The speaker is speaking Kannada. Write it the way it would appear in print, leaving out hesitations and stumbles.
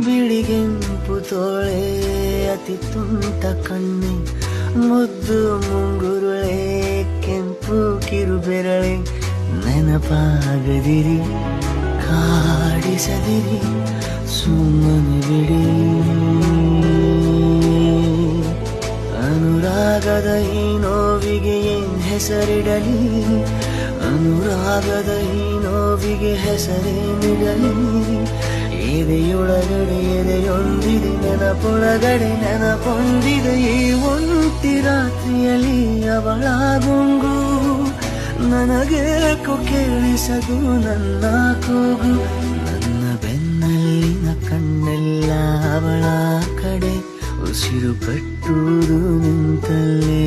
ಬಿಳಿಗೆಂಪು ತೋಳೆ ಅತಿ ತುಂಟ ಕಣ್ಣೆ ಮುದ್ದು ಮುಂಗುರುಳೆ ಕೆಂಪು ಕಿರುಬೆರಳೆ ನೆನಪಾಗದಿರಿ ಕಾಡಿಸದಿರಿ ಸುಮ್ಮನೆ ಬಿಡಿ ಅನುರಾಗದ ಈ ನೋವಿಗೆ ಏನ್ ಹೆಸರಿಡಲಿ ಅನುರಾಗದ ಈ ನೋವಿಗೆ ಹೆಸರೇನಿಡಲಿ ಎದೆಯೊಳಗಡೆ ಎದೆಯೊಂದಿದೆ ನೆನಪೊಳಗಡೆ ನೆನಪೊಂದಿದೆ ಈ ಒಂಟಿ ರಾತ್ರಿಯಲ್ಲಿ ಅವಳ ಗುಂಗು ನನಗೇಕೋ ಕೇಳಿಸದು ನನ್ನ ಕೂಗು ನನ್ನ ಬೆನ್ನಲ್ಲಿನ ಕಣ್ಣೆಲ್ಲ ಅವಳ ಕಡೆ ಉಸಿರು ಕಟ್ಟುವುದು ನಿಂತಲ್ಲೇ